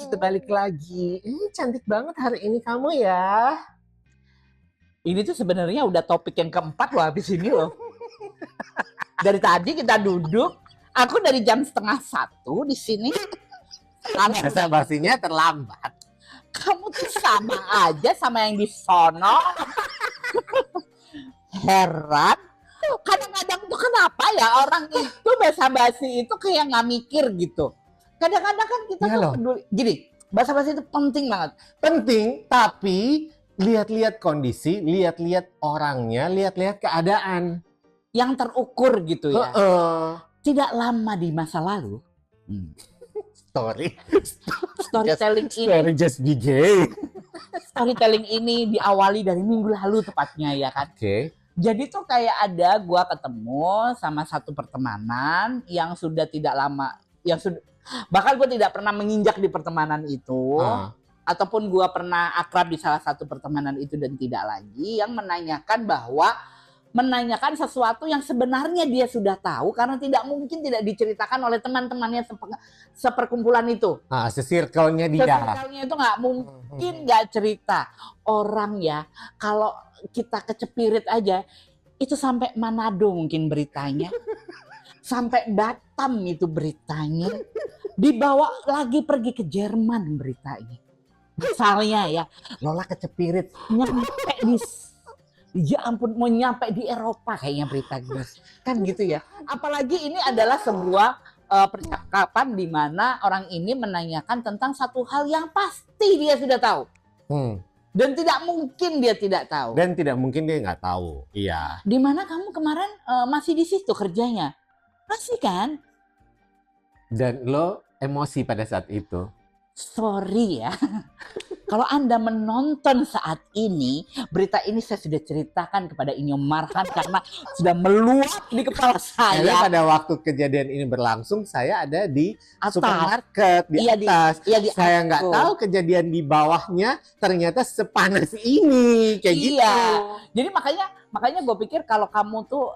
sudah balik lagi. Cantik banget hari ini kamu ya. Ini tuh sebenarnya udah topik yang keempat loh habis ini loh. Dari tadi kita duduk, aku dari jam 12:30 di sini. Bahasa basinya terlambat. Kamu tuh sama aja sama yang di sono. Heran. Kadang-kadang tuh kenapa ya orang itu basa-basi itu kayak nggak mikir gitu. Kadang-kadang kan kita Iya tuh loh. peduli. Gini, basa-basi itu penting banget. Penting, tapi lihat-lihat kondisi, lihat-lihat orangnya, lihat-lihat keadaan. Yang terukur gitu ya. Heeh. Tidak lama di masa lalu. Storytelling ini. Story just BJ. Storytelling ini diawali dari minggu lalu tepatnya ya kan. Oke. Jadi tuh kayak ada gua ketemu sama satu pertemanan yang sudah tidak lama, yang sudah bahkan gua tidak pernah menginjak di pertemanan itu, ataupun gua pernah akrab di salah satu pertemanan itu dan tidak lagi, yang menanyakan sesuatu yang sebenarnya dia sudah tahu karena tidak mungkin tidak diceritakan oleh teman-temannya seperkumpulan itu. Circle-nya dia. Circle-nya itu nggak mungkin nggak cerita. Orang ya, kalau kita kecepirit aja, itu sampai Manado mungkin beritanya. Sampai Batam itu beritanya. Dibawa lagi pergi ke Jerman beritanya. Misalnya ya, Lola kecepirit, nyampe ya ampun, mau nyampe di Eropa kayaknya berita gue. Kan gitu ya. Apalagi ini adalah sebuah percakapan di mana orang ini menanyakan tentang satu hal yang pasti dia sudah tahu. Dan tidak mungkin dia tidak tahu. Dan tidak mungkin dia nggak tahu. Iya. Di mana kamu kemarin masih di situ kerjanya? Masih kan? Dan lo emosi pada saat itu. Sorry ya. Kalau Anda menonton saat ini, berita ini saya sudah ceritakan kepada Inyo Marhan karena sudah meluap di kepala Karena saya. pada waktu kejadian ini berlangsung, saya ada di Atas. supermarket di atas. Di Saya nggak atas. tahu kejadian di bawahnya ternyata sepanas ini, kayak gitu. Iya. Jadi makanya gue pikir kalau kamu tuh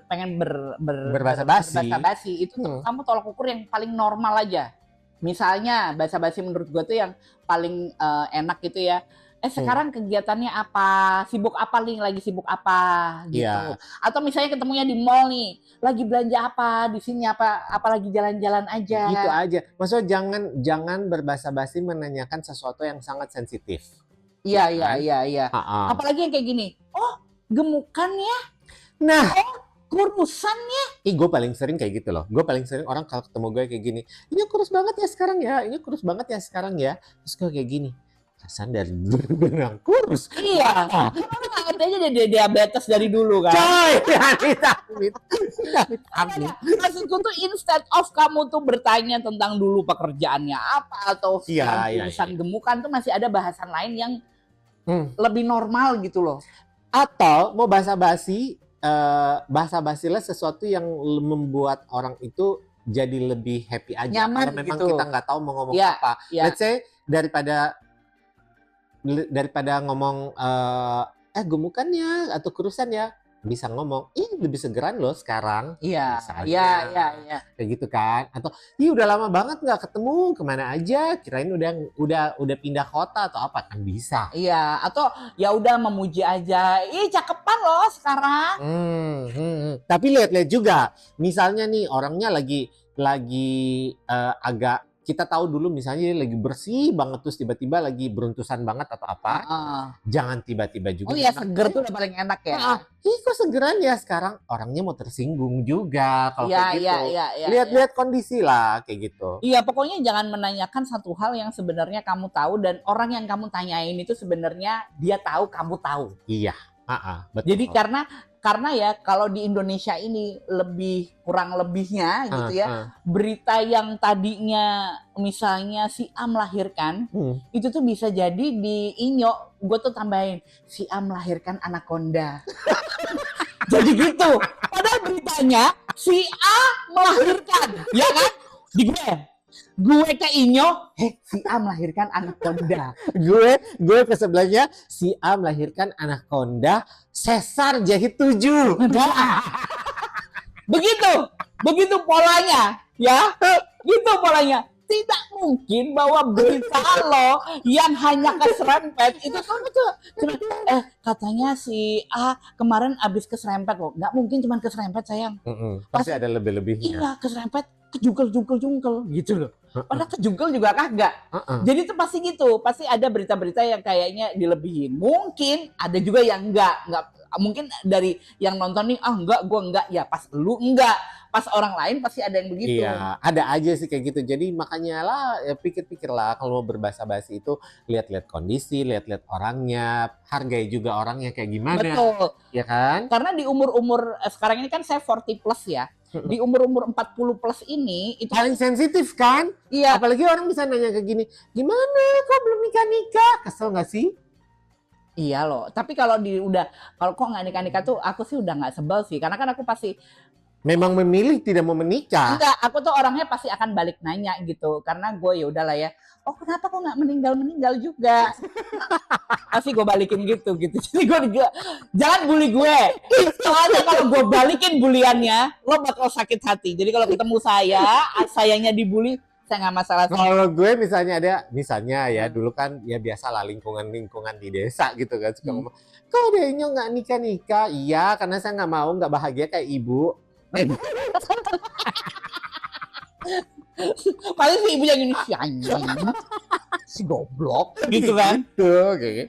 pengen berbasa-basi itu tuh kamu tolak ukur yang paling normal aja. Misalnya basa-basi menurut gue tuh yang paling enak gitu ya. Sekarang kegiatannya apa? Sibuk apa nih? Lagi sibuk apa? Gitu. Iya. Atau misalnya ketemunya di mall nih, lagi belanja apa? Di sini apa lagi jalan-jalan aja. Gitu aja. Maksudnya jangan berbasa-basi menanyakan sesuatu yang sangat sensitif. Iya. Ha-ha. Apalagi yang kayak gini. Oh, gemukan ya? Nah, kurusannya. gue paling sering kayak gitu loh. Gue paling sering orang kalau ketemu gue kayak gini, ini kurus banget ya sekarang ya, ini kurus banget ya sekarang ya. Terus gue kayak gini, perasaan dari bener kurus. Iya. Ngerti aja dia diabetes dari dulu kan. Coy, Maksudku tuh instead of kamu tuh bertanya tentang dulu pekerjaannya apa atau urusan gemukan tuh masih ada bahasan lain yang lebih normal gitu loh. Atau mau basa-basi basa-basilah sesuatu yang membuat orang itu jadi lebih happy aja. Nyaman kalau memang gitu. Kita nggak tahu mau ngomong apa. Let's say daripada ngomong gemukannya atau kurusan ya, bisa ngomong, lebih segeran loh sekarang. Iya. Kayak gitu kan. Atau udah lama banget nggak ketemu, kemana aja? Kirain udah pindah kota atau apa, kan bisa. Iya. Atau ya udah memuji aja. Cakepan loh sekarang. Tapi lihat-lihat juga. Misalnya nih orangnya lagi agak, kita tahu dulu misalnya dia lagi bersih banget terus tiba-tiba lagi beruntusan banget atau apa. Jangan tiba-tiba juga. Oh iya, seger tuh udah paling enak ya. Kok segeran ya sekarang? Orangnya mau tersinggung juga kalau kayak gitu. Iya. Lihat-lihat kondisi lah kayak gitu. Iya, pokoknya jangan menanyakan satu hal yang sebenarnya kamu tahu dan orang yang kamu tanyain itu sebenarnya dia tahu kamu tahu. Iya. Betul. Jadi karena ya kalau di Indonesia ini kurang lebihnya gitu ya, berita yang tadinya misalnya si A melahirkan, itu tuh bisa jadi di Inyo, gue tuh tambahin si A melahirkan anaconda. Jadi gitu. Padahal beritanya si A melahirkan, ya kan? Di gue ke Inyo, si A melahirkan anaconda. gue ke sebelahnya, si A melahirkan anaconda, sesar jahit 7. Begitu polanya, ya. Gitu polanya. Tidak mungkin bahwa berita lo yang hanya keserempet itu cuma katanya si A kemarin abis keserempet loh. Nggak mungkin cuma keserempet sayang. Pasti ada lebih-lebihnya. Iya, keserempet, kejungkel gitu loh. Padahal kejungkel juga kagak. Jadi itu pasti gitu, pasti ada berita-berita yang kayaknya dilebihin. Mungkin ada juga yang enggak. Mungkin dari yang nonton nih, enggak, gua enggak. Ya pas lu enggak, pas orang lain pasti ada yang begitu. Iya, ada aja sih kayak gitu. Jadi makanya lah, ya pikir-pikir lah kalau mau berbahasa-basi itu lihat-lihat kondisi, lihat-lihat orangnya, hargai juga orangnya kayak gimana. Betul. Ya kan? Karena di umur-umur sekarang ini kan saya 40 plus ya. Di umur-umur 40 plus ini itu paling sensitif kan? iya, Apalagi orang bisa nanya kayak gini, gimana kok belum nikah-nikah? Kesel nggak sih? iya loh. Tapi kalau kalau kok nggak nikah-nikah tuh aku sih udah nggak sebel sih. Karena kan aku pasti Memang memilih tidak mau menikah. enggak, aku tuh orangnya pasti akan balik nanya gitu. Karena gue ya udahlah ya. Oh kenapa kok nggak meninggal juga? Pasti gue balikin gitu. Jadi gue jangan bully gue. Soalnya kalau gue balikin buliannya, lo bakal sakit hati. Jadi kalau ketemu sayangnya dibully, saya nggak masalah. Kalau gue misalnya ya dulu kan ya biasalah lingkungan di desa gitu kan suka ngomong, kok adeknya nggak nikah-nikah? Iya, karena saya nggak mau nggak bahagia kayak ibu. Paling si ibunya gini, si anjing, si goblok, gitu kan. Gitu.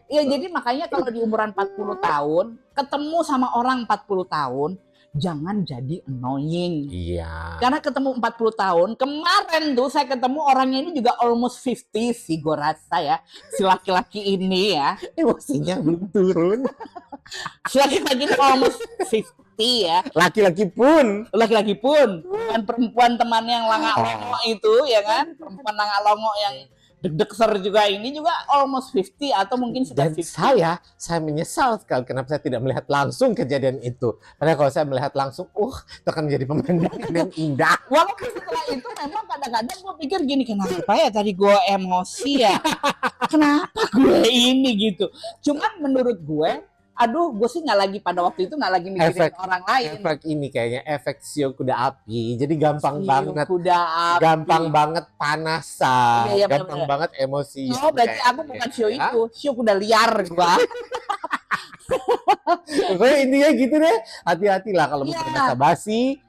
Ya jadi makanya kalau di umuran 40 tahun, ketemu sama orang 40 tahun, jangan jadi annoying. Iya. Karena ketemu 40 tahun, kemarin tuh saya ketemu orangnya ini juga almost 50 sih gue rasa ya. Si laki-laki ini ya. Emosinya belum turun. Si laki-laki ini almost 50 ya. Laki-laki pun. Bukan perempuan temannya yang langak-longok itu ya kan. Perempuan langak-longok yang deg-degser juga ini juga almost 50 atau mungkin sudah Dan 50. saya menyesal sekali kenapa saya tidak melihat langsung kejadian itu. Padahal kalau saya melihat langsung, itu akan menjadi pemandangan yang indah. Walaupun setelah itu memang kadang-kadang gue pikir gini, kenapa ya tadi gue emosi ya? Kenapa gue ini gitu? Cuman menurut gue, gue sih nggak lagi pada waktu itu nggak lagi mikirin orang lain. Efek ini kayaknya efek sio kuda api. Jadi gampang banget. Kuda api. Gampang banget panasan. Iya, gampang banget emosi. Oh, berarti aku bukan sio itu. Sio kuda liar gua. Pokoknya intinya gitu deh. Hati-hatilah kalau mau Iya. basa-basi.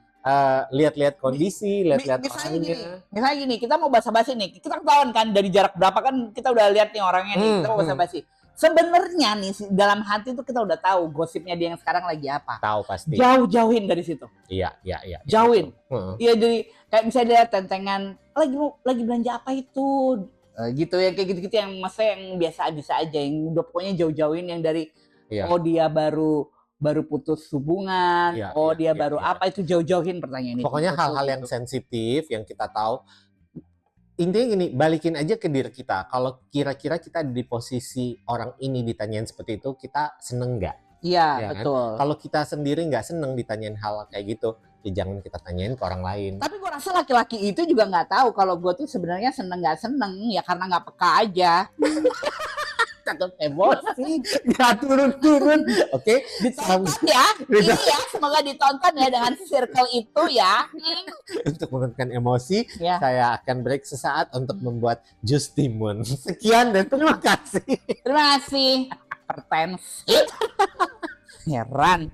Lihat-lihat kondisi, lihat-lihat orangnya. Misalnya gini, kita mau basa-basi nih. Kita ketahuan kan dari jarak berapa kan kita udah lihat nih orangnya nih. Kita mau basa-basi. Sebenarnya nih dalam hati tuh kita udah tahu gosipnya dia yang sekarang lagi apa. Tahu pasti. Jauh-jauhin dari situ. Iya. Jauhin. Heeh. Iya, jadi kayak misalnya dia tentengan lagi belanja apa itu, gitu ya, kayak gitu-gitu yang masa yang biasa aja yang udah pokoknya jauh-jauhin yang dari dia baru putus hubungan, dia baru apa itu jauh-jauhin pertanyaan itu. Pokoknya hal-hal yang sensitif yang kita tahu. Intinya gini, balikin aja ke diri kita. Kalau kira-kira kita di posisi orang ini ditanyain seperti itu, kita seneng nggak? Iya, Ya kan? betul. Kalau kita sendiri nggak seneng ditanyain hal kayak gitu, ya jangan kita tanyain ke orang lain. Tapi gue rasa laki-laki itu juga nggak tahu kalau gue tuh sebenarnya seneng nggak seneng, ya karena nggak peka aja. Takut emosi. Nggak turun-turun. Oke. Ditonton ya. Ini ya, semoga ditonton ya dengan circle itu ya. Untuk menurunkan emosi, Ya. saya akan break sesaat untuk membuat jus timun. Sekian dan terima kasih. Terima kasih. Pertens. Heran.